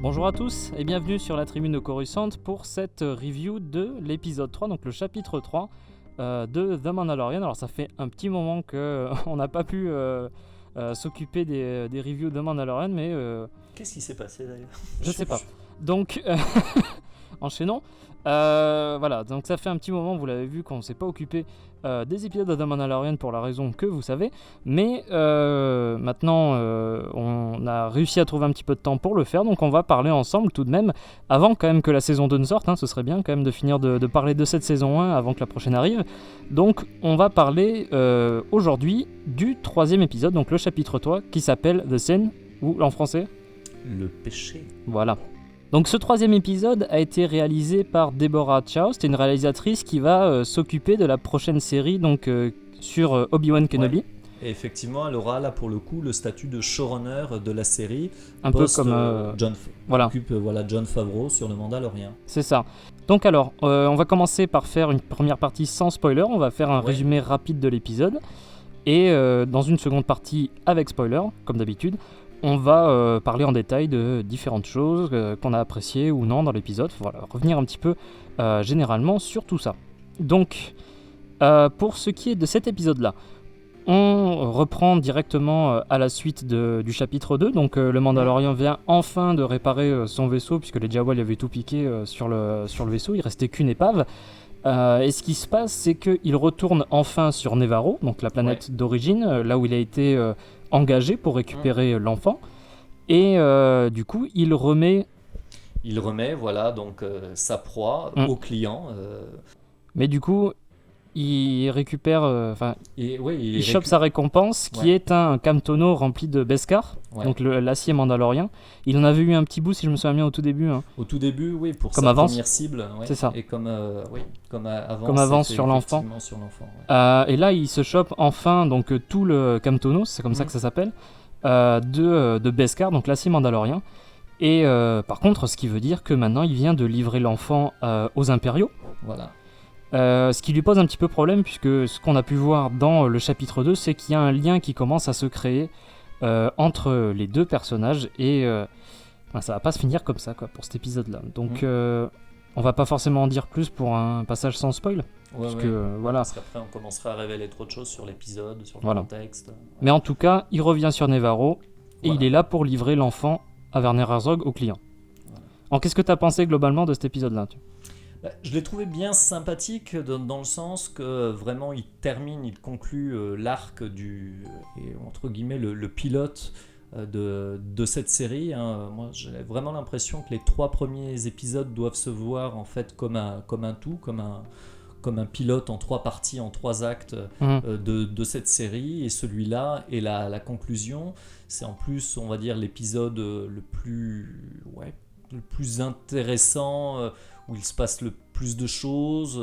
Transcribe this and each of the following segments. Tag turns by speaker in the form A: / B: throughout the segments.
A: Bonjour à tous et bienvenue sur la tribune de Coruscant pour cette review de l'épisode 3, donc le chapitre 3 de The Mandalorian. Alors ça fait un petit moment qu'on n'a pas pu s'occuper des reviews de The Mandalorian, mais...
B: Qu'est-ce qui s'est passé d'ailleurs ?
A: Je sais pas. Donc, enchaînons. Voilà, donc ça fait un petit moment, vous l'avez vu, qu'on ne s'est pas occupé des épisodes de The Mandalorian pour la raison que vous savez. Mais maintenant, on a réussi à trouver un petit peu de temps pour le faire. Donc on va parler ensemble tout de même, avant quand même que la saison 2 ne sorte. Ce serait bien quand même de finir de parler de cette saison 1 avant que la prochaine arrive. Donc on va parler aujourd'hui du 3e épisode, donc le chapitre 3, qui s'appelle The Sin, ou en français
B: Le péché.
A: Voilà. Donc ce 3e épisode a été réalisé par Deborah Chow. C'est une réalisatrice qui va s'occuper de la prochaine série donc, sur Obi-Wan Kenobi.
B: Ouais. Et effectivement, elle aura là pour le coup le statut de showrunner de la série.
A: Un peu comme
B: John Favreau sur le Mandalorian.
A: C'est ça. Donc alors, on va commencer par faire une première partie sans spoiler. On va faire un résumé rapide de l'épisode. Et dans une seconde partie avec spoiler, comme d'habitude, on va parler en détail de différentes choses qu'on a appréciées ou non dans l'épisode. Voilà, revenir un petit peu généralement sur tout ça. Donc, pour ce qui est de cet épisode-là, on reprend directement à la suite du chapitre 2. Donc, le Mandalorian vient enfin de réparer son vaisseau, puisque les Jawa lui avaient tout piqué sur le vaisseau. Il restait qu'une épave. Et ce qui se passe, c'est qu'il retourne enfin sur Nevarro, donc la planète d'origine, là où il a été engagé pour récupérer l'enfant. Et du coup, il remet,
B: voilà, donc sa proie au client.
A: Mais du coup, il récupère, il chope
B: sa
A: sa récompense, qui est un camtono rempli de Beskar, donc l'acier mandalorien. Il en avait eu un petit bout, si je me souviens bien, au tout début.
B: Au tout début, oui, pour
A: comme
B: sa
A: avance.
B: Première cible.
A: C'est ça.
B: Et comme
A: avance sur l'enfant. Et là, il se chope enfin donc, tout le camtono, c'est comme ça que ça s'appelle, de Beskar, donc l'acier mandalorien. Et par contre, ce qui veut dire que maintenant, il vient de livrer l'enfant aux impériaux.
B: Voilà.
A: Ce qui lui pose un petit peu problème, puisque ce qu'on a pu voir dans le chapitre 2, c'est qu'il y a un lien qui commence à se créer entre les deux personnages, et ça va pas se finir comme ça pour cet épisode-là. Donc on va pas forcément en dire plus pour un passage sans spoil, voilà.
B: Parce qu'après on commencera à révéler trop de choses sur l'épisode, sur le contexte.
A: Mais en tout cas, il revient sur Nevarro, et il est là pour livrer l'enfant à Werner Herzog au client. Alors qu'est-ce que tu as pensé globalement de cet épisode-là ?
B: Je l'ai trouvé bien sympathique dans le sens que vraiment il conclut l'arc entre guillemets le pilote de cette série. Moi j'ai vraiment l'impression que les 3 premiers épisodes doivent se voir en fait comme un tout, comme un pilote en 3 parties, en 3 actes de cette série, et celui-là est la conclusion. C'est en plus, on va dire, l'épisode le plus intéressant, où il se passe le plus de choses.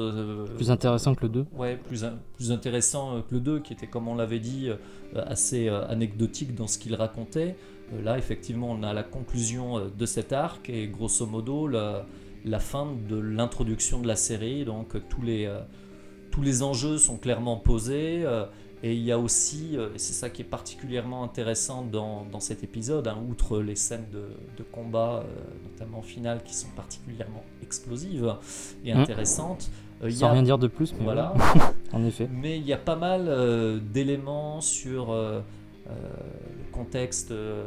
A: Plus intéressant que le 2.
B: Ouais, plus intéressant que le 2, qui était, comme on l'avait dit, assez anecdotique dans ce qu'il racontait. Là, effectivement, on a la conclusion de cet arc, et grosso modo, la fin de l'introduction de la série. Donc, tous les enjeux sont clairement posés. Et il y a aussi, et c'est ça qui est particulièrement intéressant dans cet épisode, outre les scènes de combat, notamment finales, qui sont particulièrement explosives et intéressantes.
A: Sans rien dire de plus, mais
B: voilà.
A: En effet.
B: Mais il y a pas mal d'éléments sur le contexte de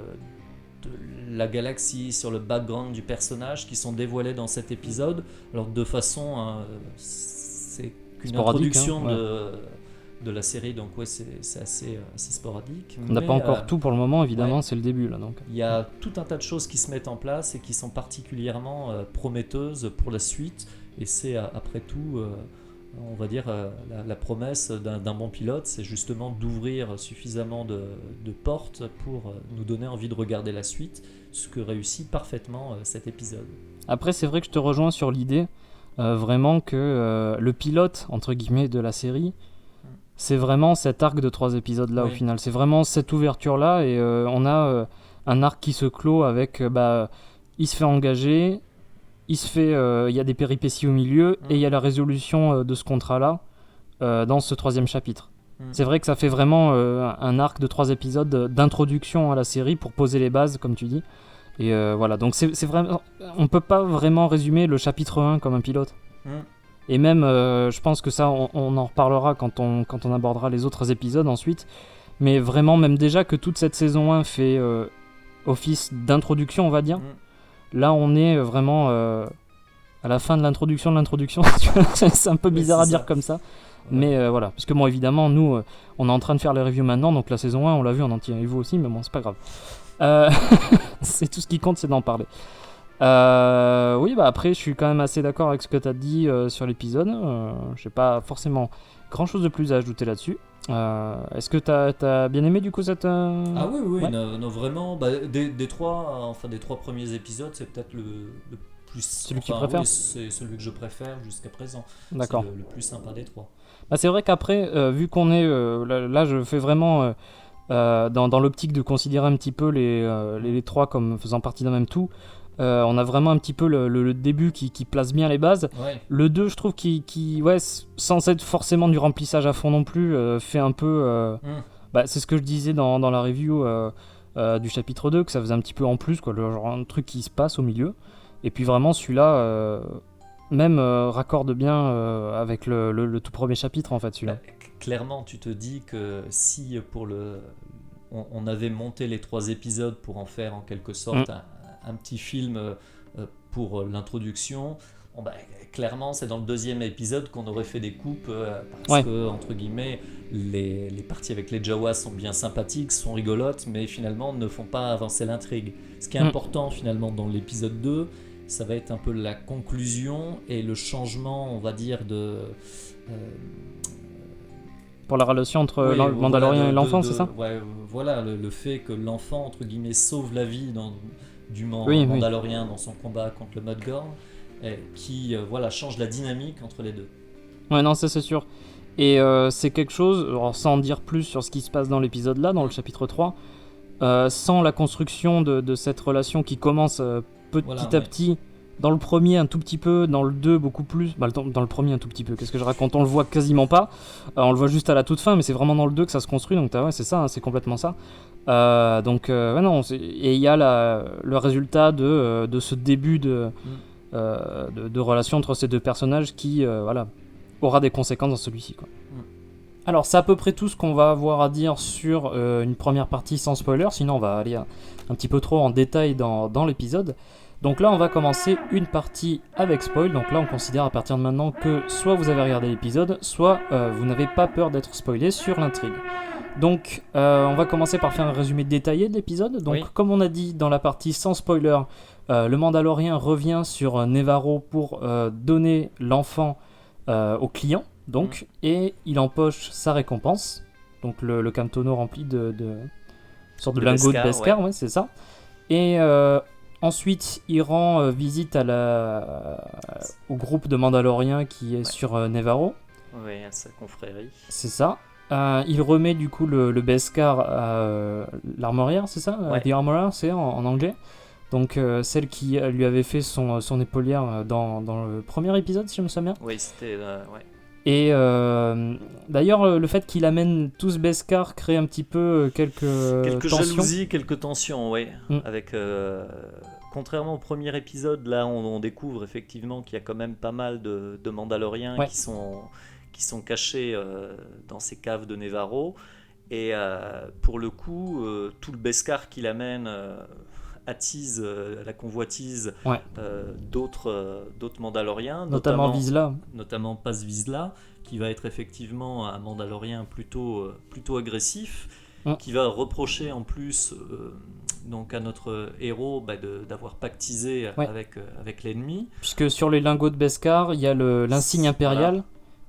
B: la galaxie, sur le background du personnage, qui sont dévoilés dans cet épisode. Alors de façon, c'est qu'une introduction de la série, donc c'est assez sporadique.
A: On n'a pas encore tout pour le moment, évidemment, c'est le début là. Donc.
B: Il y a tout un tas de choses qui se mettent en place et qui sont particulièrement prometteuses pour la suite, et c'est après tout, on va dire, la promesse d'un bon pilote, c'est justement d'ouvrir suffisamment de portes pour nous donner envie de regarder la suite, ce que réussit parfaitement cet épisode.
A: Après, c'est vrai que je te rejoins sur l'idée, vraiment que le pilote, entre guillemets, de la série, c'est vraiment cet arc de 3 épisodes là au final. C'est vraiment cette ouverture là, et on a un arc qui se clôt avec il se fait engager, il y a des péripéties au milieu, et il y a la résolution de ce contrat là dans ce 3e chapitre. C'est vrai que ça fait vraiment un arc de 3 épisodes d'introduction à la série pour poser les bases, comme tu dis, Et voilà, donc c'est vraiment, on peut pas vraiment résumer le chapitre 1 comme un pilote. Et même, je pense que ça, on en reparlera quand on abordera les autres épisodes ensuite. Mais vraiment, même déjà que toute cette saison 1 fait office d'introduction, on va dire. Là, on est vraiment à la fin de l'introduction de l'introduction. C'est un peu bizarre à dire comme ça. Mais voilà, parce que bon, évidemment, nous, on est en train de faire les reviews maintenant. Donc la saison 1, on l'a vu en entier, et vous aussi, mais bon, c'est pas grave. C'est tout ce qui compte, c'est d'en parler. Oui, bah après, je suis quand même assez d'accord avec ce que tu as dit sur l'épisode. J'ai pas forcément grand chose de plus à ajouter là-dessus. Est-ce que t'as bien aimé du coup cette.
B: Ah oui,
A: ouais.
B: non, vraiment. Bah, des trois premiers épisodes, c'est peut-être le plus.
A: Celui que tu préfères ?
B: Oui, c'est celui que je préfère jusqu'à présent.
A: D'accord.
B: C'est le plus sympa des trois.
A: Bah, c'est vrai qu'après, vu qu'on est. Là, je fais vraiment. Dans l'optique de considérer un petit peu les trois comme faisant partie d'un même tout. On a vraiment un petit peu le début qui place bien les bases.
B: Ouais.
A: Le 2, je trouve, qui sans être forcément du remplissage à fond non plus, fait un peu... c'est ce que je disais dans la review du chapitre 2, que ça faisait un petit peu en plus, quoi, genre un truc qui se passe au milieu. Et puis vraiment, celui-là, même raccorde bien avec le tout premier chapitre, en fait, celui-là.
B: Clairement, tu te dis que si on avait monté les 3 épisodes pour en faire en quelque sorte un petit film pour l'introduction, clairement c'est dans le 2e épisode qu'on aurait fait des coupes parce que entre guillemets les parties avec les Jawas sont bien sympathiques, sont rigolotes, mais finalement ne font pas avancer l'intrigue. Ce qui est important finalement dans l'épisode 2, ça va être un peu la conclusion et le changement, on va dire, de
A: pour la relation entre le Mandalorien et l'enfant, c'est ça ?
B: Ouais, voilà, le fait que l'enfant, entre guillemets, sauve la vie du Mandalorien dans son combat contre le Mudgorn, qui change la dynamique entre les deux.
A: Ouais, non, ça c'est sûr. Et c'est quelque chose, alors, sans en dire plus sur ce qui se passe dans l'épisode là, dans le chapitre 3, sans la construction de cette relation qui commence petit à petit. Dans le premier, un tout petit peu. Dans le 2, beaucoup plus. Dans le premier, un tout petit peu. Qu'est-ce que je raconte ? On le voit quasiment pas. On le voit juste à la toute fin, mais c'est vraiment dans le 2 que ça se construit. Donc, c'est ça, hein, c'est complètement ça. Non. Et il y a le résultat de ce début de relation entre ces deux personnages qui aura des conséquences dans celui-ci, quoi. Alors, c'est à peu près tout ce qu'on va avoir à dire sur une première partie sans spoiler. Sinon, on va aller un petit peu trop en détail dans l'épisode. Donc là, on va commencer une partie avec spoil. Donc là, on considère à partir de maintenant que soit vous avez regardé l'épisode, soit vous n'avez pas peur d'être spoilé sur l'intrigue. Donc, on va commencer par faire un résumé détaillé de l'épisode. Donc, comme on a dit dans la partie sans spoiler, le Mandalorien revient sur Nevarro pour donner l'enfant au client. Donc, et il empoche sa récompense. Donc, le camtono rempli de sorte de lingot de Beskar, ouais, c'est ça. Et ensuite, il rend visite au groupe de Mandaloriens qui est sur Nevarro.
B: Oui, à sa confrérie.
A: C'est ça. Il remet du coup le Beskar à l'armorière, c'est ça ? The Armorer, c'est en anglais. Donc celle qui lui avait fait son épaulière dans le premier épisode, si je me souviens bien.
B: Oui, c'était... ouais.
A: Et d'ailleurs, le fait qu'il amène tout ce Beskar crée un petit peu quelques tensions.
B: Jalousies, quelques tensions, oui. Avec, contrairement au premier épisode, là, on découvre effectivement qu'il y a quand même pas mal de Mandaloriens qui sont cachés dans ces caves de Nevarro. Et pour le coup, tout le Beskar qu'il amène attise la convoitise d'autres Mandaloriens,
A: notamment Vizsla.
B: Notamment Paz Vizsla, qui va être effectivement un Mandalorien plutôt agressif, qui va reprocher en plus donc à notre héros d'avoir pactisé avec l'ennemi.
A: Puisque sur les lingots de Beskar, il y a l'insigne impérial,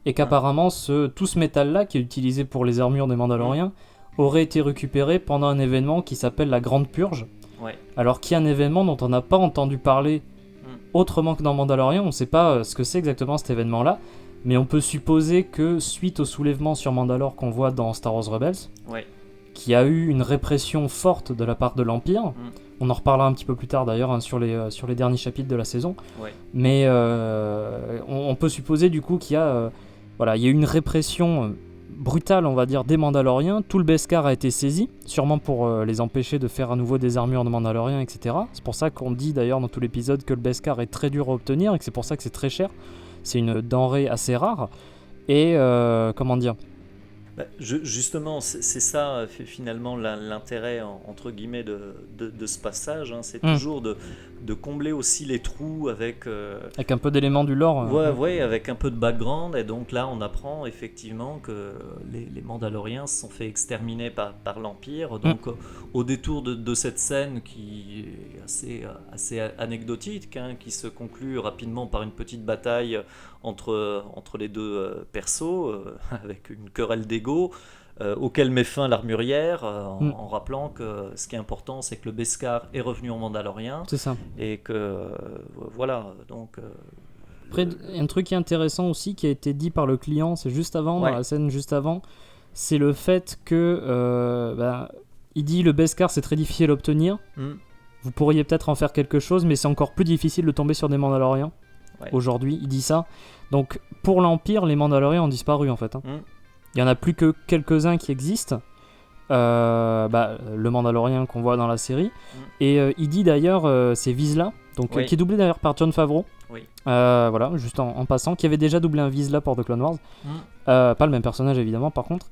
A: et qu'apparemment tout ce métal-là, qui est utilisé pour les armures des Mandaloriens, aurait été récupéré pendant un événement qui s'appelle la Grande Purge. Alors qu'il y a un événement dont on n'a pas entendu parler autrement que dans Mandalorian. On ne sait pas ce que c'est exactement cet événement-là, mais on peut supposer que suite au soulèvement sur Mandalore qu'on voit dans Star Wars Rebels, qui a eu une répression forte de la part de l'Empire, on en reparlera un petit peu plus tard d'ailleurs hein, sur les derniers chapitres de la saison, mais on peut supposer du coup qu'il y a il y a eu une répression brutale, on va dire, des Mandaloriens. Tout le Beskar a été saisi, sûrement pour les empêcher de faire à nouveau des armures de Mandaloriens, etc. C'est pour ça qu'on dit d'ailleurs dans tout l'épisode que le Beskar est très dur à obtenir et que c'est pour ça que c'est très cher. C'est une denrée assez rare. Et comment dire,
B: Justement, c'est ça finalement l'intérêt entre guillemets de ce passage, hein. C'est toujours de combler aussi les trous avec
A: avec un peu d'éléments du lore.
B: ouais, avec un peu de background. Et donc là, on apprend effectivement que les Mandaloriens se sont fait exterminer par l'Empire. Donc au détour de cette scène qui est assez anecdotique, hein, qui se conclut rapidement par une petite bataille entre les deux persos, avec une querelle d'ego, auquel met fin l'armurière, en rappelant que ce qui est important, c'est que le Beskar est revenu en Mandalorien.
A: C'est ça.
B: Et que voilà, donc...
A: Après, un truc qui est intéressant aussi, qui a été dit par le client, c'est juste avant, dans la scène juste avant, c'est le fait que il dit le Beskar c'est très difficile à obtenir. Vous pourriez peut-être en faire quelque chose, mais c'est encore plus difficile de tomber sur des Mandaloriens. Aujourd'hui, il dit ça. Donc pour l'Empire, les Mandaloriens ont disparu en fait. Il y en a plus que quelques-uns qui existent. Le Mandalorien qu'on voit dans la série. Et il dit d'ailleurs, c'est Vizsla, donc qui est doublé d'ailleurs par Jon Favreau. Voilà, juste en passant, qui avait déjà doublé un Vizsla pour The Clone Wars. Pas le même personnage évidemment, par contre.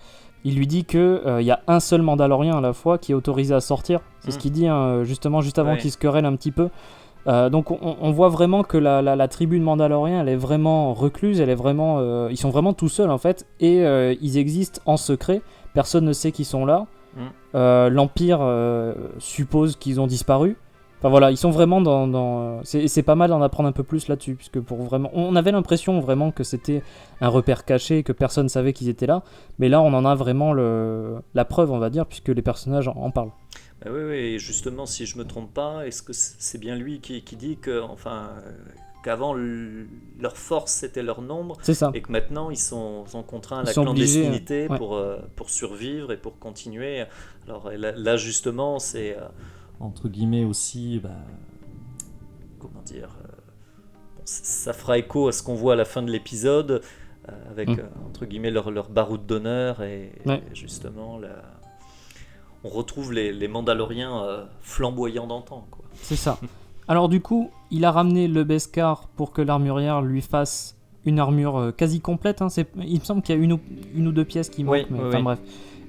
A: Il lui dit que y a un seul Mandalorien à la fois qui est autorisé à sortir. C'est ce qu'il dit justement juste avant qu'il se querelle un petit peu. Donc on voit vraiment que la tribu de Mandaloriens, elle est vraiment recluse, elle est vraiment, ils sont vraiment tout seuls en fait, et ils existent en secret, personne ne sait qu'ils sont là. L'Empire suppose qu'ils ont disparu. Enfin voilà, ils sont vraiment dans c'est pas mal d'en apprendre un peu plus là-dessus, puisque pour vraiment, on avait l'impression vraiment que c'était un repère caché, que personne savait qu'ils étaient là, mais là on en a vraiment la preuve, on va dire, puisque les personnages en parlent.
B: Oui, et justement, si je me trompe pas, est-ce que c'est bien lui qui dit que, qu'avant leur force c'était leur nombre,
A: c'est ça.
B: Et que maintenant ils sont contraints à la
A: clandestinité
B: pour survivre et pour continuer. Alors là justement, c'est entre guillemets aussi, comment dire, ça fera écho à ce qu'on voit à la fin de l'épisode, avec entre guillemets leur baroud d'honneur et justement on retrouve les Mandaloriens flamboyants d'antan, quoi.
A: C'est ça. Alors du coup, il a ramené le Beskar pour que l'armurière lui fasse une armure quasi complète. Hein. Il me semble qu'il y a une ou deux pièces qui manquent, bref.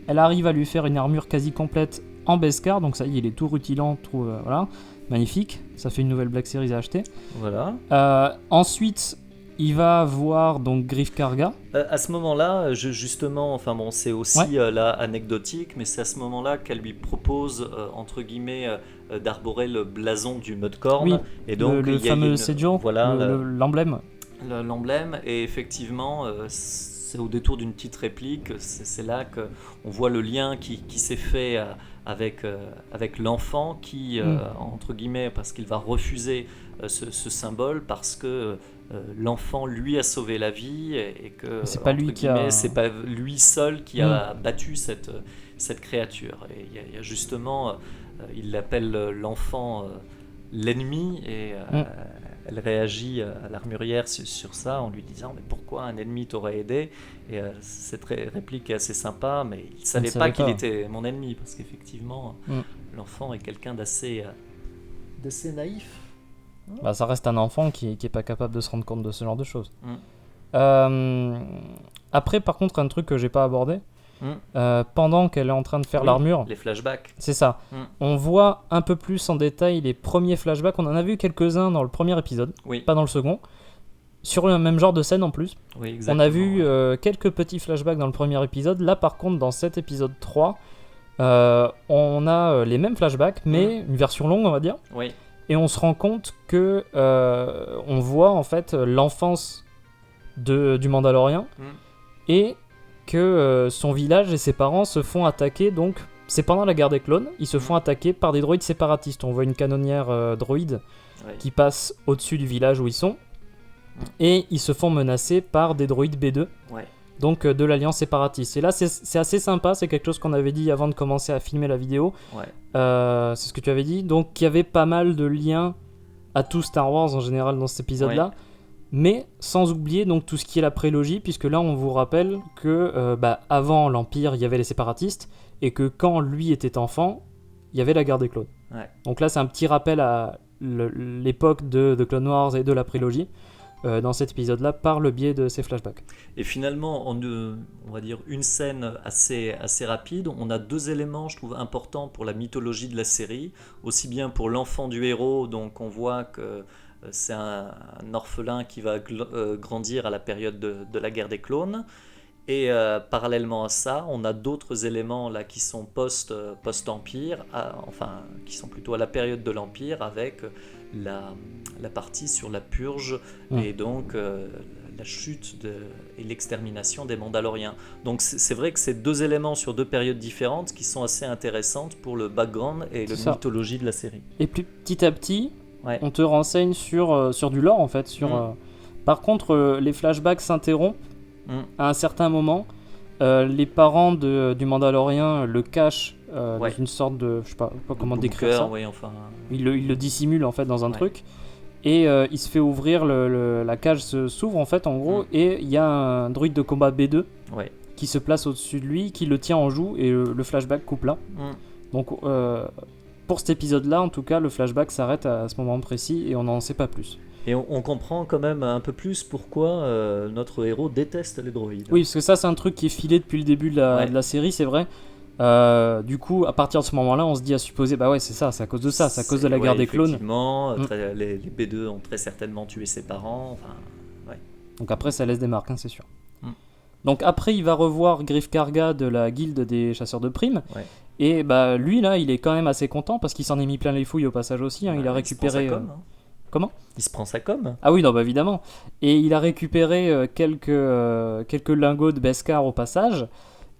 A: Elle arrive à lui faire une armure quasi complète en Beskar, donc ça y est, il est tout rutilant, voilà, magnifique. Ça fait une nouvelle Black Series à acheter.
B: Voilà.
A: Ensuite, il va voir donc Greef Karga.
B: À ce moment-là, justement, c'est aussi là anecdotique, mais c'est à ce moment-là qu'elle lui propose entre guillemets d'arborer le blason du Mudcorn.
A: Et donc le fameux Sejo,
B: voilà,
A: l'emblème.
B: L'emblème, et effectivement, c'est au détour d'une petite réplique, c'est là qu'on voit le lien qui s'est fait avec l'enfant qui, entre guillemets, parce qu'il va refuser ce symbole parce que l'enfant lui a sauvé la vie et que
A: c'est pas lui
B: c'est pas lui seul qui a battu cette créature. Et il y a justement, il l'appelle l'enfant l'ennemi, et elle réagit à l'armurière sur ça en lui disant mais pourquoi un ennemi t'aurait aidé, et cette réplique est assez sympa, mais il savait pas qu'il était mon ennemi, parce qu'effectivement l'enfant est quelqu'un d'assez naïf.
A: Ça reste un enfant qui est pas capable de se rendre compte de ce genre de choses. Après, par contre, un truc que j'ai pas abordé, pendant qu'elle est en train de faire l'armure,
B: les flashbacks,
A: c'est ça. On voit un peu plus en détail les premiers flashbacks. On en a vu quelques-uns dans le premier épisode, pas dans le second, sur le même genre de scène en plus. On a vu quelques petits flashbacks dans le premier épisode. Là, par contre, dans cet épisode 3, on a les mêmes flashbacks, mais une version longue, on va dire. Et on se rend compte que on voit en fait l'enfance du Mandalorien, et que son village et ses parents se font attaquer. Donc c'est pendant la guerre des clones, ils se font attaquer par des droïdes séparatistes. On voit une canonnière droïde qui passe au-dessus du village où ils sont, et ils se font menacer par des droïdes B2, donc de l'alliance séparatiste. Et là c'est assez sympa, c'est quelque chose qu'on avait dit avant de commencer à filmer la vidéo. C'est ce que tu avais dit, donc il y avait pas mal de liens à tout Star Wars en général dans cet épisode là. Mais sans oublier donc tout ce qui est la prélogie, puisque là on vous rappelle que avant l'Empire il y avait les séparatistes, et que quand lui était enfant, il y avait la guerre des clones.
B: Ouais.
A: Donc là c'est un petit rappel à l'époque de Clone Wars et de la prélogie, dans cet épisode-là, par le biais de ces flashbacks.
B: Et finalement, on va dire une scène assez rapide, on a 2 éléments, je trouve, importants pour la mythologie de la série, aussi bien pour l'enfant du héros, donc on voit que c'est un orphelin qui va grandir à la période de la guerre des clones. Et parallèlement à ça, on a d'autres éléments là qui sont post-empire, enfin qui sont plutôt à la période de l'empire, avec la partie sur la purge et donc la chute et l'extermination des Mandaloriens. Donc c'est vrai que c'est 2 éléments sur 2 périodes différentes qui sont assez intéressantes pour le background et la mythologie de la série.
A: Et puis petit à petit, on te renseigne sur du lore en fait. Par contre, les flashbacks s'interrompent à un certain moment. Les parents du Mandalorien le cachent dans une sorte de, je sais pas comment décrire ça. Il le dissimule en fait dans un truc, et il se fait ouvrir, la cage s'ouvre en fait en gros, et il y a un droïde de combat B2 qui se place au-dessus de lui, qui le tient en joue, et le flashback coupe là. Donc pour cet épisode là en tout cas, le flashback s'arrête à ce moment précis et on n'en sait pas plus.
B: Et on comprend quand même un peu plus pourquoi notre héros déteste les droïdes.
A: Oui, parce que ça c'est un truc qui est filé depuis le début de la série, c'est vrai. Du coup, à partir de ce moment-là, on se dit à supposer, c'est à cause de ça, c'est à cause de la guerre des clones.
B: Effectivement, les B2 ont très certainement tué ses parents.
A: Donc après, ça laisse des marques, c'est sûr. Donc après, il va revoir Greef Karga de la guilde des chasseurs de primes. Et lui, là, il est quand même assez content parce qu'il s'en est mis plein les fouilles au passage aussi. Il a récupéré... Comment ?
B: Il se prend sa com.
A: Ah oui, non, évidemment. Et il a récupéré quelques lingots de Beskar au passage.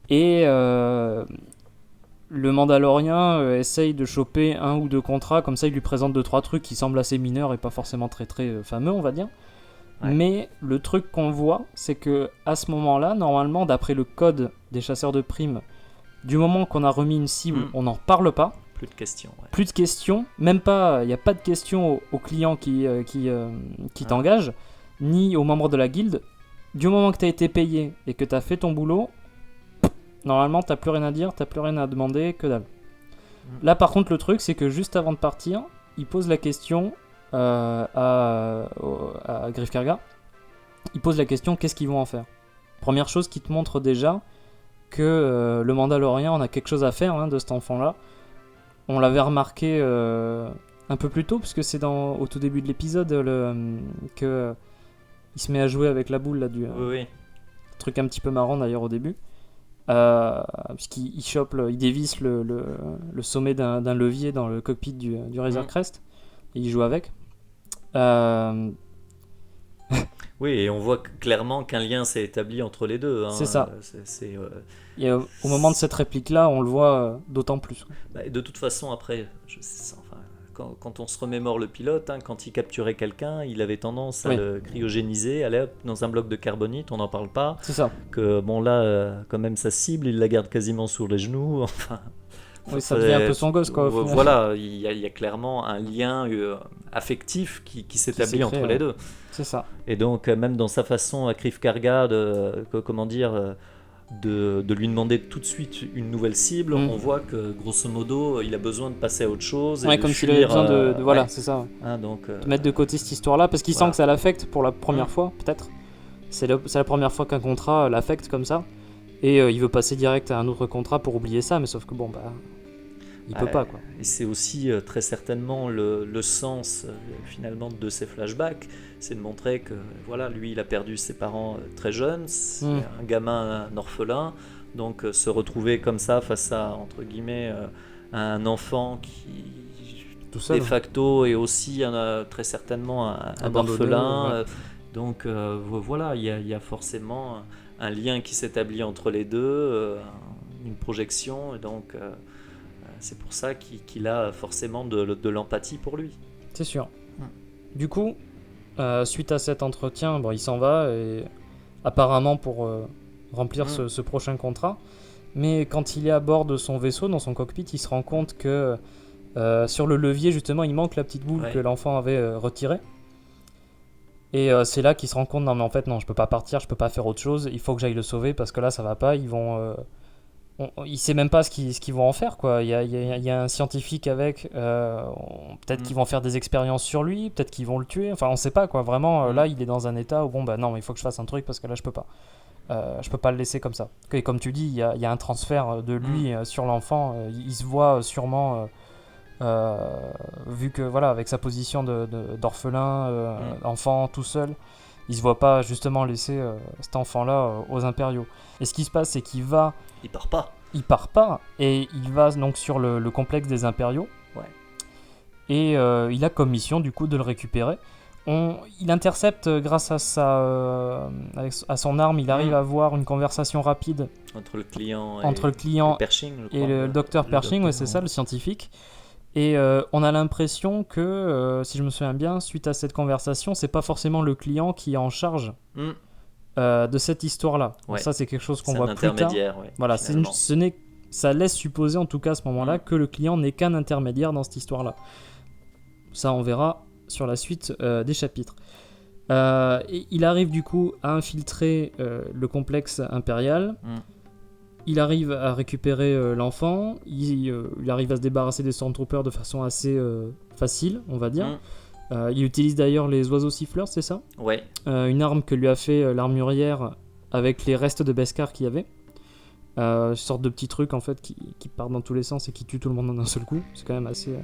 A: Et le Mandalorien essaye de choper 1 ou 2 contrats. Comme ça, il lui présente 2-3 trucs qui semblent assez mineurs et pas forcément très très fameux, on va dire. Mais le truc qu'on voit, c'est que à ce moment-là, normalement, d'après le code des chasseurs de primes, du moment qu'on a remis une cible, on n'en parle pas.
B: Plus de questions.
A: Plus de questions, même pas, il n'y a pas de questions au client qui t'engage, ni aux membres de la guilde. Du moment que tu as été payé et que tu as fait ton boulot, normalement, tu n'as plus rien à dire, tu n'as plus rien à demander, que dalle. Là, par contre, le truc, c'est que juste avant de partir, il pose la question à Greef Karga. Il pose la question, qu'est-ce qu'ils vont en faire ? Première chose qui te montre déjà que le Mandalorien en a quelque chose à faire de cet enfant-là. On l'avait remarqué un peu plus tôt, puisque c'est au tout début de l'épisode que il se met à jouer avec la boule là, truc un petit peu marrant d'ailleurs au début, puisqu'il chope, il dévisse le sommet d'un levier dans le cockpit du Razor Crest et il joue avec.
B: Oui, et on voit clairement qu'un lien s'est établi entre les deux.
A: C'est ça. Et au moment de cette réplique-là, on le voit d'autant plus.
B: De toute façon, après, quand on se remémore le pilote, quand il capturait quelqu'un, il avait tendance à le cryogéniser, aller dans un bloc de carbonite, on n'en parle pas.
A: C'est ça.
B: Que bon là, quand même sa cible, il la garde quasiment sur les genoux.
A: Oui, ça devient un peu son gosse, quoi.
B: Voilà, il y a clairement un lien affectif qui s'établit entre les deux.
A: C'est ça.
B: Et donc, même dans sa façon à Greef Karga de lui demander tout de suite une nouvelle cible, on voit que grosso modo, il a besoin de passer à autre chose. Et
A: comme s'il avait besoin de voilà, c'est ça.
B: Donc,
A: de mettre de côté cette histoire-là, parce qu'il sent que ça l'affecte pour la première fois, peut-être. C'est la première fois qu'un contrat l'affecte comme ça. Et il veut passer direct à un autre contrat pour oublier ça, mais sauf que il peut pas, quoi.
B: Et c'est aussi très certainement le sens finalement de ces flashbacks, c'est de montrer que voilà, lui il a perdu ses parents très jeunes, c'est un gamin, un orphelin, donc se retrouver comme ça face à entre guillemets un enfant qui
A: tout seul,
B: de facto est aussi très certainement un orphelin. Donc voilà, il y a forcément un lien qui s'établit entre les deux, une projection, et donc c'est pour ça qu'il a forcément de l'empathie pour lui.
A: C'est sûr. Du coup, suite à cet entretien, il s'en va, et apparemment pour remplir ce prochain contrat. Mais quand il est à bord de son vaisseau, dans son cockpit, il se rend compte que sur le levier, justement, il manque la petite boule que l'enfant avait retirée. Et c'est là qu'il se rend compte, non mais en fait non, je peux pas partir, je peux pas faire autre chose, il faut que j'aille le sauver parce que là ça va pas, il sait même pas ce qu'ils vont en faire quoi. Il y a un scientifique avec, peut-être qu'ils vont faire des expériences sur lui, peut-être qu'ils vont le tuer, enfin on sait pas quoi. Vraiment là il est dans un état où bon bah non, il faut que je fasse un truc parce que là je peux pas. Je peux pas le laisser comme ça. Et comme tu dis, il y a un transfert de lui sur l'enfant. Il se voit sûrement, vu que voilà, avec sa position d'orphelin, enfant tout seul, il se voit pas justement laisser cet enfant-là aux impériaux. Et ce qui se passe, c'est qu'il va,
B: Il part pas.
A: il part pas et il va donc sur le complexe des impériaux.
B: Ouais.
A: Et il a comme mission du coup de le récupérer. Il intercepte grâce à son arme, il arrive à avoir une conversation rapide
B: Entre le client
A: et
B: Pershing, je crois,
A: et le docteur Pershing, ouais, c'est ça, le scientifique. Et on a l'impression que, si je me souviens bien, suite à cette conversation, c'est pas forcément le client qui est en charge de cette histoire-là.
B: Ouais.
A: Ça, c'est quelque chose qu'on
B: C'est
A: voit
B: un
A: plus tard.
B: intermédiaire, ouais,
A: Voilà,
B: finalement.
A: ça laisse supposer en tout cas à ce moment-là que le client n'est qu'un intermédiaire dans cette histoire-là. Ça, on verra sur la suite des chapitres. Et il arrive du coup à infiltrer le complexe impérial. Il arrive à récupérer l'enfant. Il arrive à se débarrasser des Stormtroopers de façon assez facile, on va dire. Il utilise d'ailleurs les oiseaux siffleurs, c'est ça ?
B: Ouais.
A: Une arme que lui a fait l'armurière avec les restes de Beskar qu'il y avait. Une sorte de petit truc en fait qui part dans tous les sens et qui tue tout le monde en un seul coup. C'est quand même assez...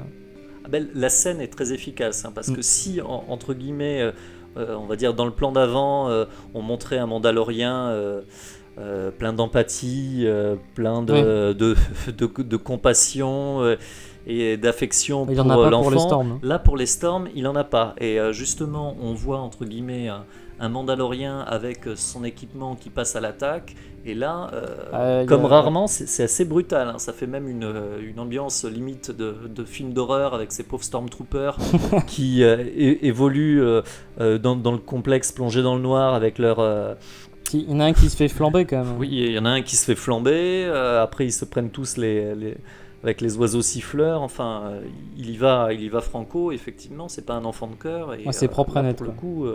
B: Ah ben, la scène est très efficace, parce que si, entre guillemets, on va dire dans le plan d'avant, on montrait un Mandalorien plein d'empathie, plein de compassion et d'affection
A: il
B: pour
A: en a pas
B: l'enfant.
A: pour les Storms.
B: Là, pour les Storms, il en a pas. Et justement, on voit, entre guillemets, un Mandalorien avec son équipement qui passe à l'attaque. Et là, comme rarement, c'est assez brutal. Ça fait même une ambiance limite de film d'horreur avec ces pauvres Stormtroopers qui évoluent dans le complexe plongé dans le noir avec leur...
A: Il y en a un qui se fait flamber quand même.
B: Oui, il y en a un qui se fait flamber. Après, ils se prennent tous avec les oiseaux siffleurs. Enfin, il y va franco. Effectivement, c'est pas un enfant de cœur. Et
A: c'est propre et net.
B: Pour le coup,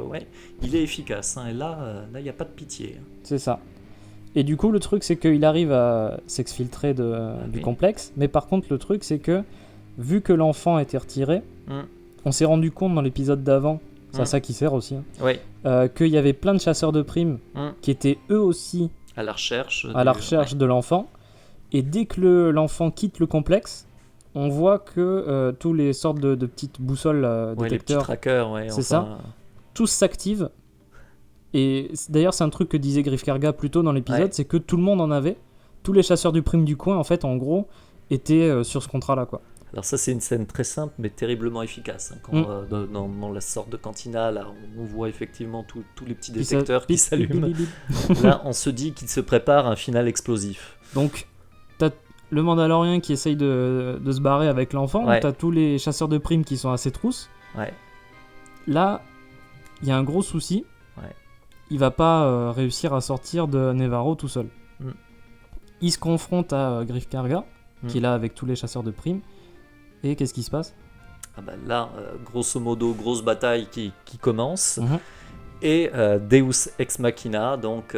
B: il est efficace. Et là, il n'y a pas de pitié.
A: C'est ça. Et du coup, le truc, c'est qu'il arrive à s'exfiltrer du complexe. Mais par contre, le truc, c'est que, vu que l'enfant a été retiré, on s'est rendu compte dans l'épisode d'avant, c'est à ça qui sert aussi, qu'il y avait plein de chasseurs de primes qui étaient eux aussi
B: à la recherche
A: de l'enfant. Et dès que l'enfant quitte le complexe, on voit que tous les sortes de petites boussoles détecteurs,
B: les petits trackers,
A: c'est ça, tous s'activent. Et d'ailleurs, c'est un truc que disait Griff Karga plus tôt dans l'épisode, c'est que tout le monde en avait. Tous les chasseurs du prime du coin, en fait, en gros, étaient sur ce contrat-là, quoi.
B: Alors ça, c'est une scène très simple, mais terriblement efficace. Quand, dans la sorte de cantina, là, on voit effectivement tous les petits détecteurs qui s'allument. Là, on se dit qu'il se prépare un final explosif.
A: Donc, t'as le Mandalorien qui essaye de se barrer avec l'enfant. T'as tous les chasseurs de primes qui sont à ses trousses. Là, il y a un gros souci. Il va pas réussir à sortir de Nevarro tout seul. Il se confronte à Griff Karga, qui est là avec tous les chasseurs de primes. Et qu'est-ce qui se passe ?
B: Là, grosso modo, grosse bataille qui commence. Et Deus Ex Machina, donc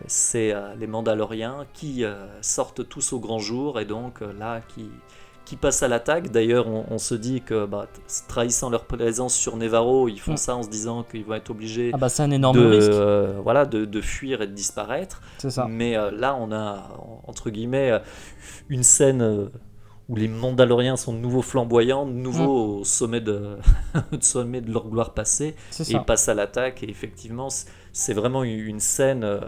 B: c'est les Mandaloriens qui sortent tous au grand jour et donc là qui passent à l'attaque. D'ailleurs, on se dit que trahissant leur présence sur Nevarro, ils font ça en se disant qu'ils vont être obligés
A: c'est un énorme risque.
B: De fuir et de disparaître.
A: C'est ça.
B: Mais là, on a entre guillemets une scène où les Mandaloriens sont de nouveau flamboyants, de nouveau au sommet de leur gloire passée, et ils passent à l'attaque. Et effectivement, c'est vraiment une scène...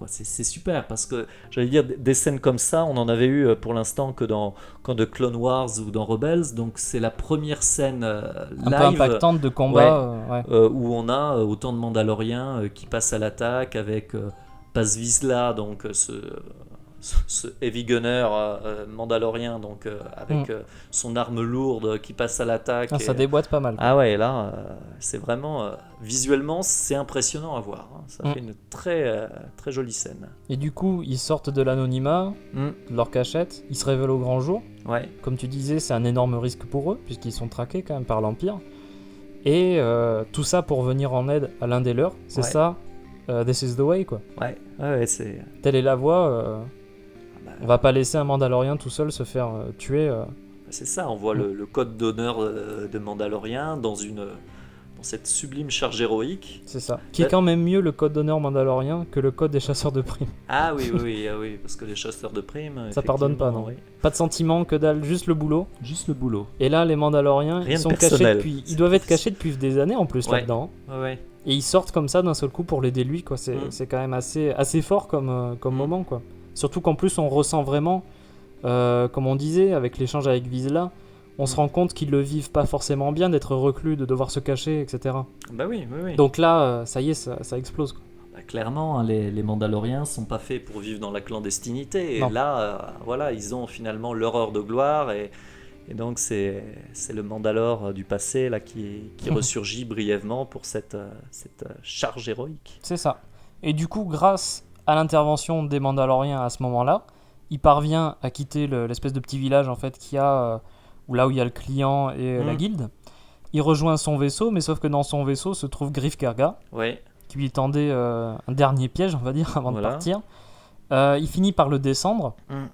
B: c'est super, parce que, j'allais dire, des scènes comme ça, on en avait eu pour l'instant que dans The Clone Wars ou dans Rebels, donc c'est la première scène live...
A: Un peu impactante de combat.
B: Où on a autant de Mandaloriens qui passent à l'attaque, avec Paz Vizsla, donc ce heavy gunner mandalorien, donc avec son arme lourde qui passe à l'attaque.
A: Ça déboîte pas mal.
B: Ah ouais, là, c'est vraiment visuellement, c'est impressionnant à voir. Ça fait une très très jolie scène.
A: Et du coup, ils sortent de l'anonymat, de leur cachette, ils se révèlent au grand jour. Comme tu disais, c'est un énorme risque pour eux puisqu'ils sont traqués quand même par l'Empire. Et tout ça pour venir en aide à l'un des leurs. C'est
B: Ouais.
A: ça, this is the way, quoi.
B: Ouais, c'est...
A: Telle est la voie.
B: bah,
A: On va pas laisser un Mandalorien tout seul se faire tuer.
B: C'est ça, on voit le code d'honneur de Mandalorien dans cette sublime charge héroïque.
A: C'est ça. Qui est quand même mieux le code d'honneur Mandalorien que le code des chasseurs de primes.
B: Ah oui, parce que les chasseurs de primes...
A: Ça pardonne pas, non.
B: oui.
A: Pas de sentiment, que dalle, juste le boulot.
B: Juste le boulot.
A: Et là, les Mandaloriens,
B: Rien
A: ils
B: de
A: sont cachés
B: personnel.
A: depuis. Ils doivent être cachés depuis des années en plus
B: Ouais.
A: là-dedans.
B: Ouais.
A: Et ils sortent comme ça d'un seul coup pour l'aider lui, quoi. C'est quand même assez fort comme moment, quoi. Surtout qu'en plus, on ressent vraiment, comme on disait, avec l'échange avec Vizsla, on se rend compte qu'ils le vivent pas forcément bien d'être reclus, de devoir se cacher, etc.
B: Bah oui.
A: Donc là, ça y est, ça explose, quoi.
B: Bah, clairement, hein, les Mandaloriens sont pas faits pour vivre dans la clandestinité. Et
A: Non.
B: là, voilà, ils ont finalement leur heure de gloire. Et donc, c'est le Mandalore du passé là, qui ressurgit brièvement pour cette charge héroïque.
A: C'est ça. Et du coup, grâce à l'intervention des Mandaloriens à ce moment-là, il parvient à quitter l'espèce de petit village en fait qu'il y a, là où il y a le client et la guilde. Il rejoint son vaisseau, mais sauf que dans son vaisseau se trouve Greef Karga,
B: Ouais,
A: qui lui tendait un dernier piège, on va dire, avant
B: Voilà.
A: de partir. Il finit par le descendre.
B: Mm.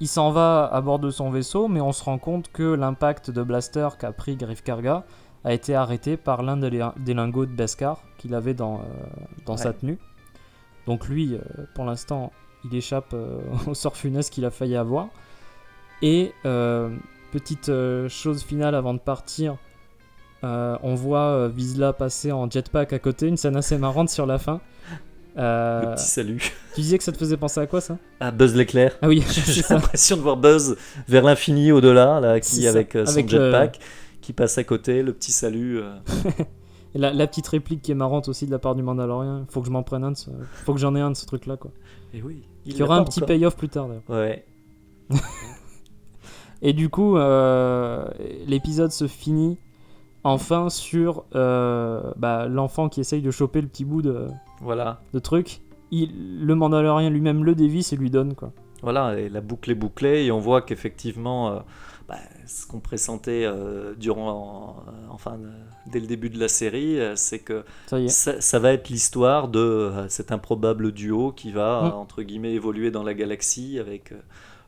A: Il s'en va à bord de son vaisseau, mais on se rend compte que l'impact de blaster qu'a pris Greef Karga a été arrêté par l'un des lingots de Beskar qu'il avait dans sa tenue. Donc lui, pour l'instant, il échappe au sort funeste qu'il a failli avoir. Et petite chose finale avant de partir, on voit Vizsla passer en jetpack à côté, une scène assez marrante sur la fin.
B: le petit salut.
A: Tu disais que ça te faisait penser à quoi ça?
B: Ah, Buzz l'éclair.
A: Ah oui,
B: J'ai
A: c'est ça.
B: l'impression de voir Buzz vers l'infini au-delà, là, qui
A: C'est ça.
B: avec son
A: Avec
B: jetpack, qui passe à côté, le petit salut.
A: Et la petite réplique qui est marrante aussi de la part du Mandalorien, faut que je m'en prenne un de faut que j'en ai un de ce truc là, quoi.
B: Et oui.
A: Il y aura un petit payoff plus tard d'ailleurs.
B: Ouais.
A: Et du coup, l'épisode se finit enfin sur l'enfant qui essaye de choper le petit bout de
B: Voilà.
A: truc. Le Mandalorien lui-même le dévisse et lui donne, quoi.
B: Voilà, et la boucle est bouclée et on voit qu'effectivement, ce qu'on pressentait dès le début de la série, c'est que
A: Ça y est.
B: ça va être l'histoire de cet improbable duo qui va, entre guillemets, évoluer dans la galaxie avec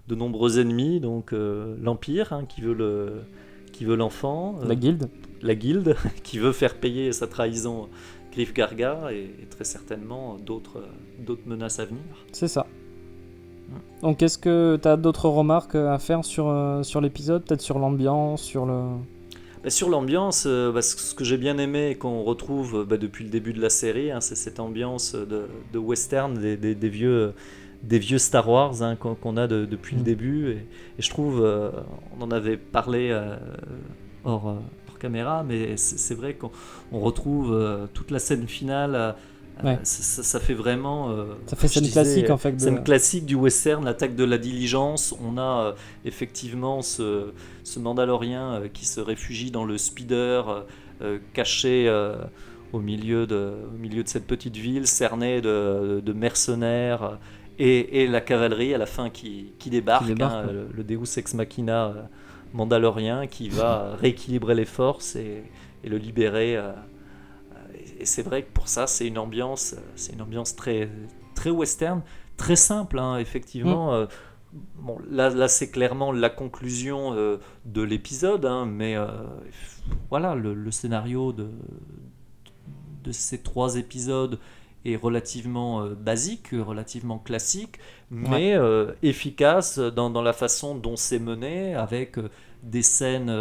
B: de nombreux ennemis, donc l'Empire hein, qui veut l'enfant,
A: La guilde.
B: qui veut faire payer sa trahison Greef Karga et très certainement d'autres menaces à venir.
A: C'est ça. Donc, est-ce que tu as d'autres remarques à faire sur l'épisode? Peut-être sur l'ambiance, sur le...
B: Sur l'ambiance, ce que j'ai bien aimé et qu'on retrouve depuis le début de la série, hein, c'est cette ambiance de western des vieux Star Wars hein, qu'on a depuis le début. Et je trouve, on en avait parlé hors caméra, mais c'est vrai qu'on retrouve toute la scène finale.
A: Ouais.
B: Ça fait vraiment.
A: Ça fait scène classique en fait.
B: Scène classique du western, l'attaque de la diligence. On a effectivement ce Mandalorien qui se réfugie dans le speeder, caché au milieu de cette petite ville, cerné de mercenaires et la cavalerie à la fin qui débarque hein, le Deus Ex Machina mandalorien qui va rééquilibrer les forces et le libérer. Et c'est vrai que pour ça, c'est une ambiance très, très western, très simple, hein, effectivement. Bon, là, c'est clairement la conclusion de l'épisode, hein, mais voilà, le scénario de ces 3 épisodes est relativement basique, relativement classique, mais efficace dans la façon dont c'est mené, avec des scènes...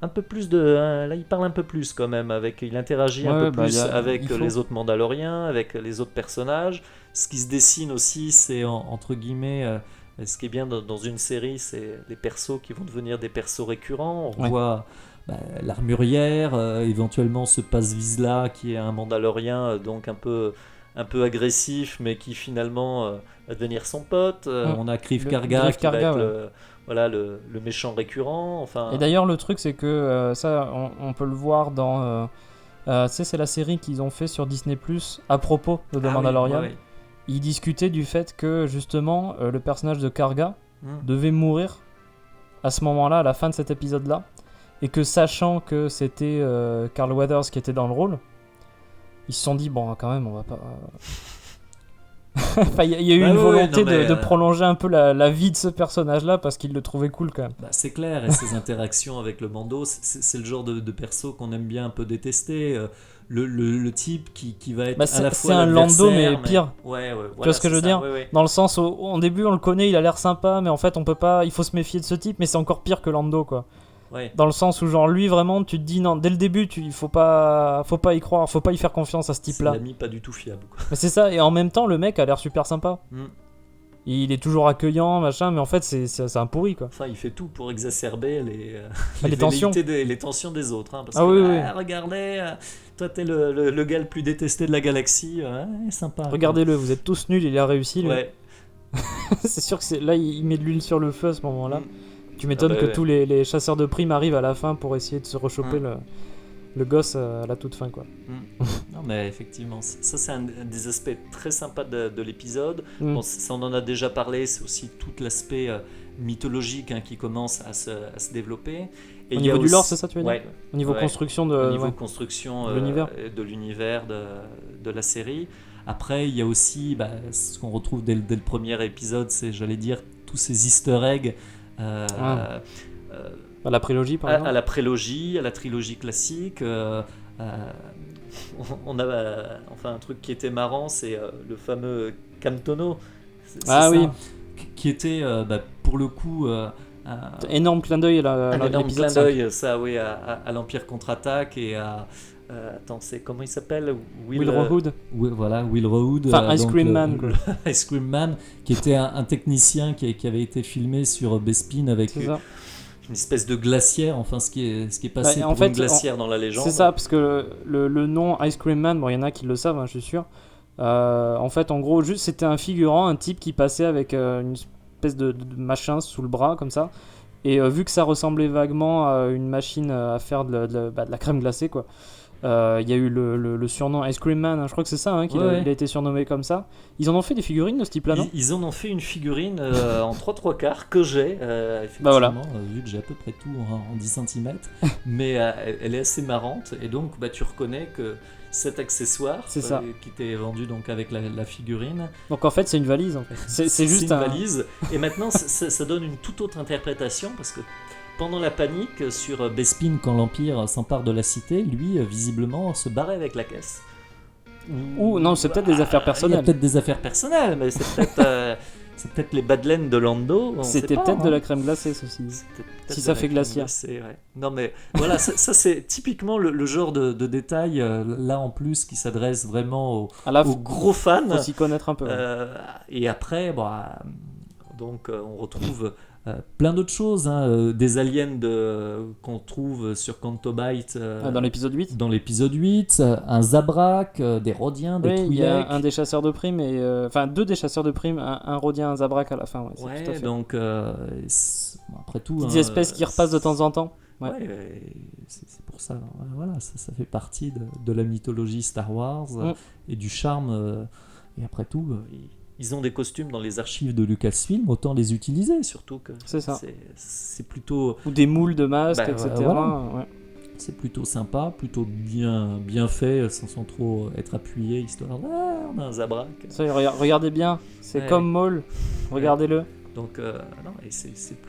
B: un peu plus là il parle un peu plus quand même, il interagit un peu plus avec les autres Mandaloriens, avec les autres personnages. Ce qui se dessine aussi, c'est entre guillemets ce qui est bien dans une série, c'est les persos qui vont devenir des persos récurrents. On voit l'armurière, éventuellement ce Paz Vizsla qui est un Mandalorien donc un peu agressif, mais qui finalement va devenir son pote. On a Greef Karga qui va être le méchant récurrent. Enfin...
A: Et d'ailleurs, le truc, c'est que ça, on peut le voir dans... c'est la série qu'ils ont fait sur Disney+, à propos de The Mandalorian.
B: Oui.
A: Ils discutaient du fait que, justement, le personnage de Karga devait mourir à ce moment-là, à la fin de cet épisode-là. et que sachant que c'était Carl Weathers qui était dans le rôle, ils se sont dit bon quand même on va pas. Enfin, il y a eu une volonté de prolonger un peu la vie de ce personnage-là parce qu'il le trouvait cool quand même.
B: Bah, c'est clair, et ses interactions avec le Mando, c'est le genre de perso qu'on aime bien un peu détester. Le type qui va être à la fois
A: c'est un Lando mais pire.
B: Ouais, voilà,
A: tu vois ce que je veux dire
B: ouais.
A: Dans le sens où en début on le connaît, il a l'air sympa, mais en fait on peut pas, il faut se méfier de ce type, mais c'est encore pire que Lando quoi.
B: Ouais.
A: Dans le sens où genre lui vraiment tu te dis non dès le début il faut pas y croire, faut pas y faire confiance à ce type là.
B: C'est l'ami pas du tout fiable quoi.
A: Mais c'est ça, et en même temps le mec a l'air super sympa. Il est toujours accueillant machin, mais en fait c'est un pourri quoi.
B: Enfin il fait tout pour exacerber
A: les tensions.
B: Les tensions des autres hein, parce que
A: oui.
B: regardez toi t'es le gars le plus détesté de la galaxie, sympa.
A: Regardez-le, vous êtes tous nuls, il a réussi lui.
B: Ouais.
A: C'est sûr que là il met de l'huile sur le feu à ce moment là. Tu m'étonnes que tous les chasseurs de primes arrivent à la fin pour essayer de se rechoper le gosse à la toute fin quoi.
B: Non mais effectivement, ça c'est un des aspects très sympas de l'épisode. Bon, ça on en a déjà parlé, c'est aussi tout l'aspect mythologique qui commence à se développer. Et
A: au niveau du lore, c'est ça tu veux dire?
B: Ouais.
A: Au niveau construction
B: construction de l'univers de la série. Après il y a aussi ce qu'on retrouve dès le premier épisode, c'est j'allais dire tous ces easter eggs.
A: À la prélogie par exemple.
B: À la prélogie, à la trilogie classique. On a enfin un truc qui était marrant, c'est le fameux Camtono.
A: Oui.
B: Qui était pour le coup
A: énorme clin d'œil
B: à l'Empire contre-attaque et à attends, c'est comment il s'appelle?
A: Will Rohood.
B: Voilà, Will Rohood.
A: Enfin, Ice Cream Man.
B: Ice Cream Man, qui était un technicien qui avait été filmé sur Bespin avec une espèce de glacière, enfin ce qui est passé pour une glacière dans la légende.
A: C'est ça, parce que le nom Ice Cream Man, bon, il y en a qui le savent, je suis sûr. En fait, en gros, juste c'était un figurant, un type qui passait avec une espèce de machin sous le bras, comme ça. Et vu que ça ressemblait vaguement à une machine à faire de la crème glacée, quoi. Il y a eu le surnom Ice Cream Man, je crois que c'est ça, il a été surnommé comme ça. Ils en ont fait des figurines de ce type-là, non ?
B: Ils en ont fait une figurine en 3/4 que j'ai, effectivement,
A: voilà.
B: Vu que j'ai à peu près tout en 10 cm, mais elle est assez marrante, et donc tu reconnais que cet accessoire qui était vendu donc avec la figurine.
A: Donc en fait c'est une valise en fait. C'est juste
B: une valise, et maintenant ça donne une toute autre interprétation, parce que pendant la panique sur Bespin, quand l'Empire s'empare de la cité, lui, visiblement, se barrait avec la caisse.
A: Ou non, c'est peut-être des affaires personnelles.
B: Il y a peut-être des affaires personnelles, mais c'est peut-être les badlands de Lando.
A: C'était peut-être de la crème glacée, ceci. Si ça fait glacière.
B: Non, mais voilà, ça c'est typiquement le genre de détail, là en plus, qui s'adresse vraiment aux gros fans.
A: Faut s'y connaître un peu.
B: Et après, donc on retrouve plein d'autres choses, des aliens qu'on trouve sur Canto Bight
A: dans l'épisode 8.
B: Dans l'épisode 8, un Zabrak, des Rodiens, des Twi'lek. Il y a
A: un des chasseurs de primes, enfin deux des chasseurs de primes, un Rodien, un Zabrak à la fin. Tout à fait.
B: Donc après tout.
A: Des espèces qui repassent de temps en temps.
B: C'est pour ça. Voilà, ça fait partie de la mythologie Star Wars et du charme. Et après tout. Ils ont des costumes dans les archives de Lucasfilm, autant les utiliser, surtout que c'est plutôt...
A: Ou des moules de masques, etc.
B: Voilà. C'est plutôt sympa, plutôt bien fait, sans trop être appuyé, histoire on a un Zabrak.
A: Ça, regardez bien, c'est comme Maul, regardez-le.
B: Donc, et c'est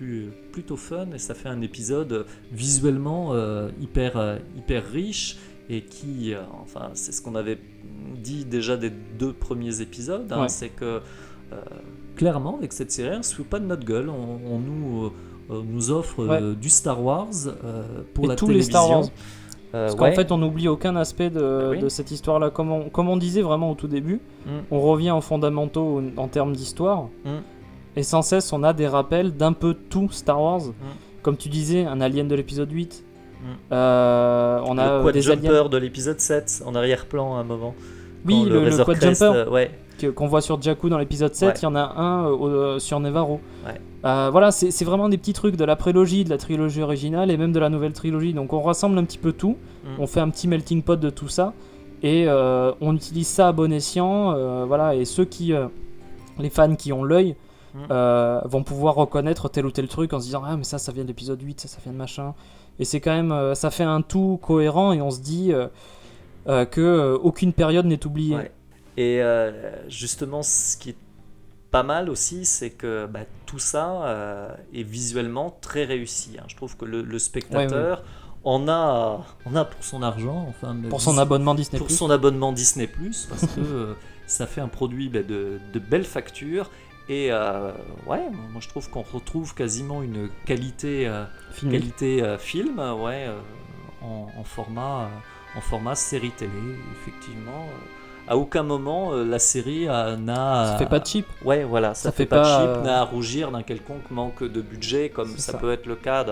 B: plutôt fun, et ça fait un épisode visuellement hyper riche, et qui, enfin, c'est ce qu'on avait dit déjà des 2 premiers épisodes, c'est que clairement avec cette série on se fout pas de notre gueule, on nous offre du Star Wars pour la télévision. Les Star Wars.
A: Parce qu'en fait on n'oublie aucun aspect de cette histoire là, comme on disait vraiment au tout début, on revient aux fondamentaux en termes d'histoire, et sans cesse on a des rappels d'un peu tout Star Wars, comme tu disais, un alien de l'épisode 8. On a
B: le Quad-Jumper de l'épisode 7 en arrière-plan à un moment.
A: Oui, le Quad-Jumper qu'on voit sur Jakku dans l'épisode 7, il y en a un sur Nevarro. Voilà, c'est vraiment des petits trucs de la prélogie, de la trilogie originale et même de la nouvelle trilogie. Donc on rassemble un petit peu tout, on fait un petit melting pot de tout ça, et on utilise ça à bon escient. Voilà, et les fans qui ont l'œil vont pouvoir reconnaître tel ou tel truc en se disant mais ça vient de l'épisode 8, ça vient de machin. Et c'est quand même, ça fait un tout cohérent et on se dit que aucune période n'est oubliée.
B: Ouais. Et justement, ce qui est pas mal aussi, c'est que tout ça est visuellement très réussi, hein. Je trouve que le spectateur en a pour son argent, enfin,
A: Pour son abonnement Disney+.
B: pour son abonnement Disney+, parce que ça fait un produit de belle facture. Et ouais, moi je trouve qu'on retrouve quasiment une qualité, film, ouais, en format série télé, effectivement. À aucun moment la série n'a.
A: Ça fait pas cheap.
B: Ouais, voilà, ça fait pas cheap, n'a à rougir d'un quelconque manque de budget, comme ça peut être le cas.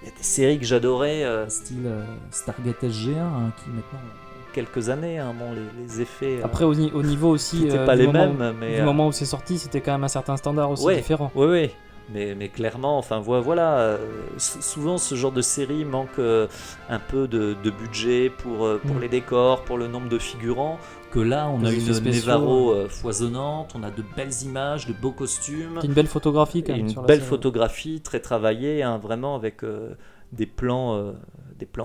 B: Il y a des séries que j'adorais, style Stargate SG1, hein, qui maintenant ont quelques années, hein, bon, les effets.
A: Après, au niveau aussi.
B: C'était pas les mêmes, mais.
A: Du moment où c'est sorti, c'était quand même un certain standard aussi différent.
B: Oui. Mais clairement, enfin voilà, souvent ce genre de série manque un peu de budget pour les décors, pour le nombre de figurants. Que là, on a une Nevarro foisonnante, on a de belles images, de beaux costumes.
A: Une belle photographie quand même.
B: Une belle photographie, très travaillée, hein, vraiment avec des plans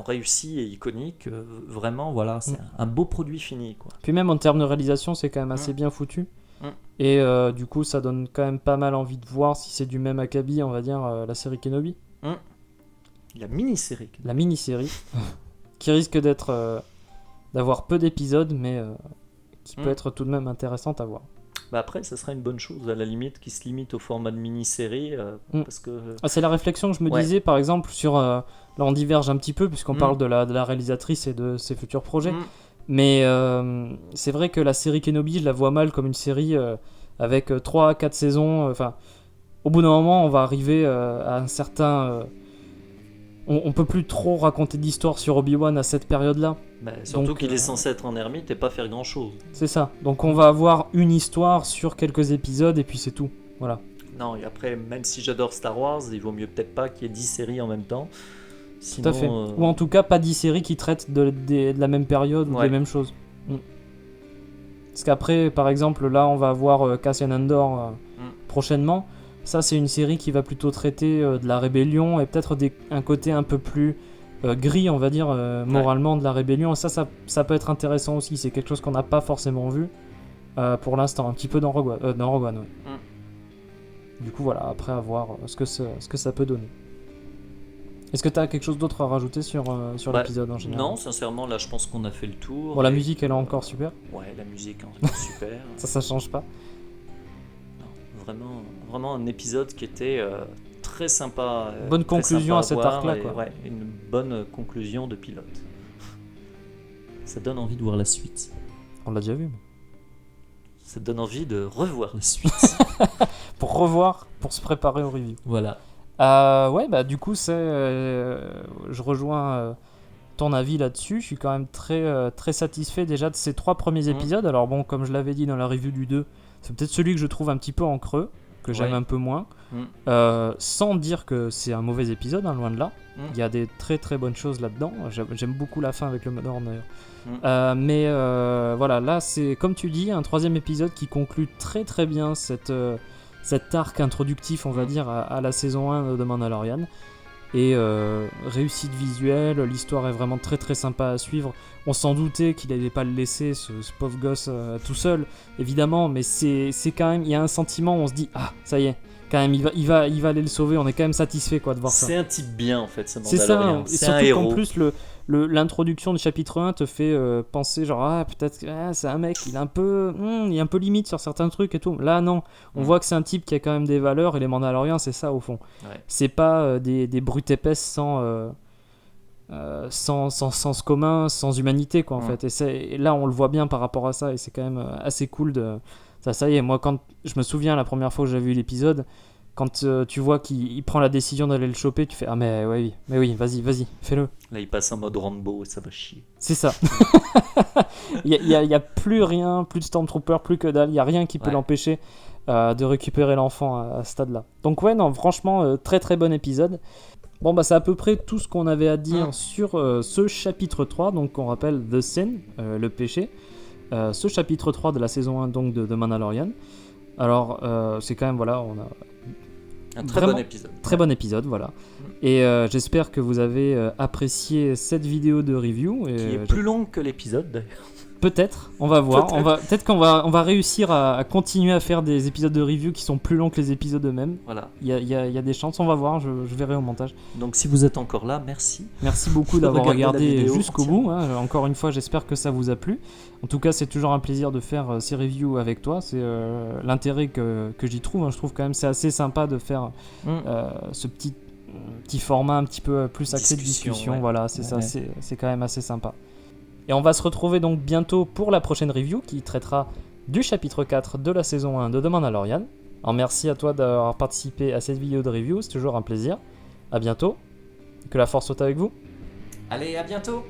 B: réussis et iconiques. Vraiment, voilà, c'est un beau produit fini, quoi.
A: Puis même en termes de réalisation, c'est quand même assez bien foutu. Et du coup, ça donne quand même pas mal envie de voir si c'est du même acabit, on va dire, la série Kenobi.
B: La mini-série.
A: La mini-série, qui risque d'avoir peu d'épisodes, mais qui peut être tout de même intéressante à voir.
B: Après, ça serait une bonne chose, à la limite, qui se limite au format de mini-série, parce que...
A: c'est la réflexion que je me disais, par exemple, sur... là, on diverge un petit peu, puisqu'on parle de la réalisatrice et de ses futurs projets. Mais c'est vrai que la série Kenobi, je la vois mal comme une série avec 3 à 4 saisons. Enfin, au bout d'un moment, on va arriver à un certain... on peut plus trop raconter d'histoire sur Obi-Wan à cette période-là.
B: Surtout qu'il est censé être en ermite et pas faire grand-chose.
A: C'est ça. Donc on va avoir une histoire sur quelques épisodes et puis c'est tout. Voilà.
B: Non, et après, même si j'adore Star Wars, il vaut mieux peut-être pas qu'il y ait 10 séries en même temps. Sinon,
A: tout à fait. Ou en tout cas, pas 10 séries qui traitent de la même période ou des mêmes choses. Parce qu'après, par exemple, là, on va avoir Cassian Andor prochainement. Ça, c'est une série qui va plutôt traiter de la rébellion et peut-être un côté un peu plus gris, on va dire, moralement de la rébellion. Et ça peut être intéressant aussi. C'est quelque chose qu'on n'a pas forcément vu pour l'instant. Un petit peu dans Rogue One, ouais. Du coup, voilà, après, à voir ce que ça peut donner. Est-ce que tu as quelque chose d'autre à rajouter sur l'épisode en général ?
B: Non, sincèrement, là, je pense qu'on a fait le tour.
A: Bon, la musique, elle est encore super.
B: Ouais, la musique est encore super.
A: Ça change pas.
B: Non, vraiment un épisode qui était très sympa.
A: Bonne conclusion à cet arc-là, quoi.
B: Ouais, une bonne conclusion de pilote. Ça donne envie de voir la suite.
A: On l'a déjà vu.
B: Ça donne envie de revoir la suite.
A: pour se préparer au review.
B: Voilà.
A: Ouais, du coup, je rejoins ton avis là-dessus. Je suis quand même très, très satisfait déjà de ces 3 premiers épisodes. Alors bon, comme je l'avais dit dans la review du 2, c'est peut-être celui que je trouve un petit peu en creux, que j'aime un peu moins. Sans dire que c'est un mauvais épisode, hein, loin de là. Il y a des très très bonnes choses là-dedans. J'aime beaucoup la fin avec le Mother d'ailleurs. Mais voilà, là c'est comme tu dis, un 3e épisode qui conclut très très bien cet arc introductif, on va dire, à la saison 1 de Mandalorian. Et réussite visuelle, l'histoire est vraiment très très sympa à suivre. On s'en doutait qu'il n'allait pas le laisser, ce pauvre gosse, tout seul, évidemment, mais c'est quand même, il y a un sentiment où on se dit, ah, ça y est, quand même, il va aller le sauver, on est quand même satisfait, quoi, de voir ça.
B: C'est un type bien, en fait, ce Mandalorian.
A: C'est ça, et surtout qu'en plus, l'introduction du chapitre 1 te fait penser, genre, ah, peut-être que c'est un mec, il est un peu limite sur certains trucs et tout. Là, non, on voit que c'est un type qui a quand même des valeurs, et les Mandaloriens, c'est ça, au fond. Ouais. C'est pas des brutes épaisses sans sens commun, sans humanité, quoi, en fait. Et là, on le voit bien par rapport à ça, et c'est quand même assez cool de... Ça y est, moi, quand je me souviens la première fois que j'ai vu l'épisode, quand tu vois qu'il prend la décision d'aller le choper, tu fais ah mais oui, vas-y, fais-le.
B: Là, il passe en mode Rambo et ça va chier.
A: C'est ça. Il y a plus rien, plus de Stormtrooper, plus que dalle. Il y a rien qui peut l'empêcher de récupérer l'enfant à ce stade-là. Donc ouais, non, franchement, très très bon épisode. Bon c'est à peu près tout ce qu'on avait à dire sur ce chapitre 3. Donc on rappelle The Sin, le péché. Ce chapitre 3 de la saison 1 donc de Mandalorian. Alors c'est quand même, voilà, on a
B: Un très
A: vraiment
B: bon épisode.
A: très bon épisode, voilà. Et j'espère que vous avez apprécié cette vidéo de review.
B: Qui est plus longue que l'épisode d'ailleurs.
A: Peut-être, on va voir.
B: Peut-être.
A: Peut-être qu'on va réussir à continuer à faire des épisodes de review qui sont plus longs que les épisodes eux-mêmes.
B: Voilà.
A: Il y a des chances, on va voir, je verrai au montage.
B: Donc si vous êtes encore là, merci.
A: Merci beaucoup d'avoir
B: Regardez la
A: regardé
B: vidéo
A: jusqu'au
B: entière.
A: bout. Hein. Encore une fois, j'espère que ça vous a plu. En tout cas, c'est toujours un plaisir de faire ces reviews avec toi. C'est l'intérêt que j'y trouve. Hein. Je trouve quand même c'est assez sympa de faire ce petit format un petit peu plus axé de discussion.
B: Ouais.
A: Voilà, c'est
B: Ouais.
A: ça, c'est quand même assez sympa. Et on va se retrouver donc bientôt pour la prochaine review qui traitera du chapitre 4 de la saison 1 de The Mandalorian. Alors merci à toi d'avoir participé à cette vidéo de review, c'est toujours un plaisir. À bientôt, que la force soit avec vous.
B: Allez, à bientôt.